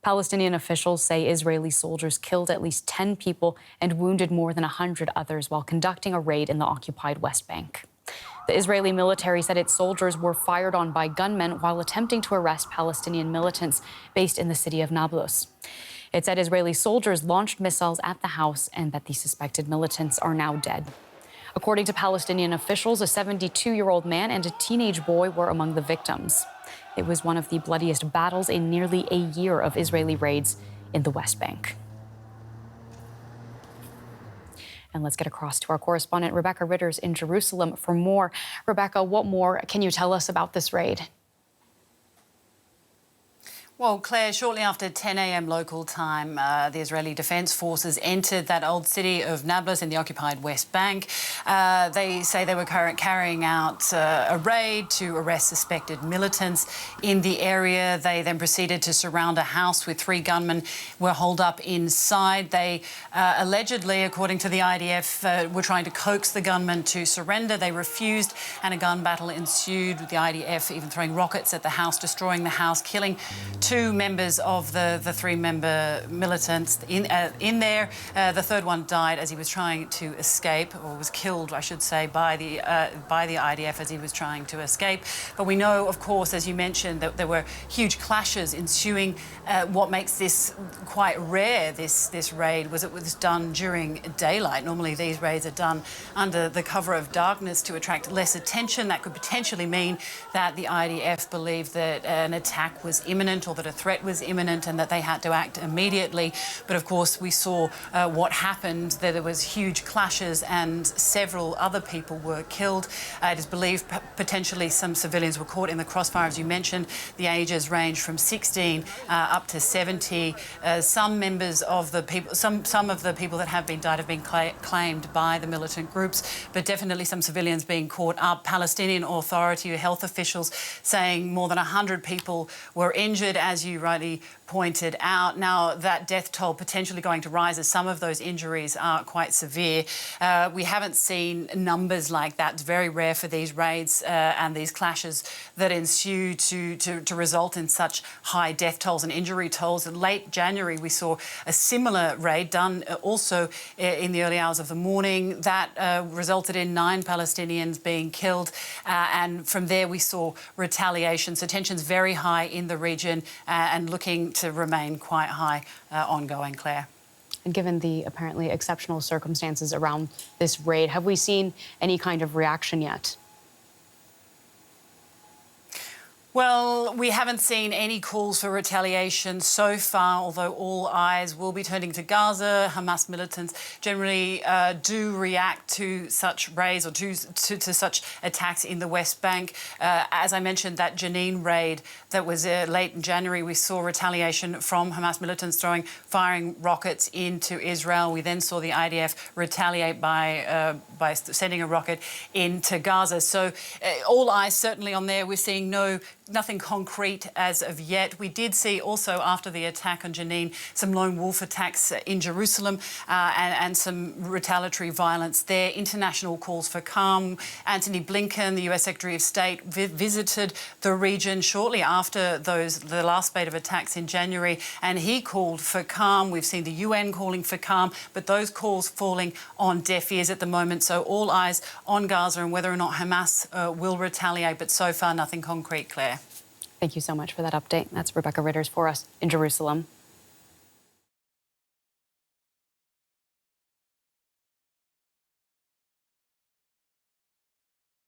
Palestinian officials say Israeli soldiers killed at least 10 people and wounded more than 100 others while conducting a raid in the occupied West Bank. The Israeli military said its soldiers were fired on by gunmen while attempting to arrest Palestinian militants based in the city of Nablus. It said Israeli soldiers launched missiles at the house and that the suspected militants are now dead. According to Palestinian officials, a 72-year-old man and a teenage boy were among the victims. It was one of the bloodiest battles in nearly a year of Israeli raids in the West Bank. And let's get across to our correspondent, Rebecca Ritters in Jerusalem, for more. Rebecca, what more can you tell us about this raid? Well, Claire, shortly after 10 a.m. local time, the Israeli Defense Forces entered that old city of Nablus in the occupied West Bank. They say they were carrying out a raid to arrest suspected militants in the area. They then proceeded to surround a house with 3 gunmen were holed up inside. They allegedly, according to the IDF, were trying to coax the gunmen to surrender. They refused, and a gun battle ensued, with the IDF even throwing rockets at the house, destroying the house, killing 2 members of the 3-member militants in there. The third one died as he was trying to escape, or was killed, I should say, by the IDF as he was trying to escape. But we know, of course, as you mentioned, that there were huge clashes ensuing. What makes this quite rare, this raid, was it was done during daylight. Normally these raids are done under the cover of darkness to attract less attention. That could potentially mean that the IDF believed that an attack was imminent, or that a threat was imminent, and that they had to act immediately. But of course we saw what happened, that there was huge clashes and several other people were killed. It is believed potentially some civilians were caught in the crossfire, as you mentioned. The ages range from 16 up to 70. Some members of the people, some of the people that have died have been claimed by the militant groups, but definitely some civilians being caught up. Palestinian Authority health officials saying more than 100 people were injured, as you rightly pointed out. Now, that death toll potentially going to rise as some of those injuries are quite severe. We haven't seen numbers like that. It's very rare for these raids and these clashes that ensue to result in such high death tolls and injury tolls. In late January, we saw a similar raid done also in the early hours of the morning. That resulted in 9 Palestinians being killed. And from there, we saw retaliation. So tensions very high in the region and looking to remain quite high ongoing, Claire. And given the apparently exceptional circumstances around this raid, have we seen any kind of reaction yet? Well, we haven't seen any calls for retaliation so far, although all eyes will be turning to Gaza. Hamas militants generally do react to such raids or to such attacks in the West Bank. As I mentioned, that Jenin raid that was late in January, we saw retaliation from Hamas militants firing rockets into Israel. We then saw the IDF retaliate by sending a rocket into Gaza. So all eyes certainly on there. We're seeing nothing concrete as of yet. We did see also after the attack on Jenin some lone wolf attacks in Jerusalem and some retaliatory violence there. International calls for calm. Antony Blinken, the US Secretary of State, visited the region shortly after the last spate of attacks in January, and he called for calm. We've seen the UN calling for calm, but those calls falling on deaf ears at the moment. So all eyes on Gaza and whether or not Hamas will retaliate, but so far nothing concrete, Claire. Thank you so much for that update. That's Rebecca Ritters for us in Jerusalem.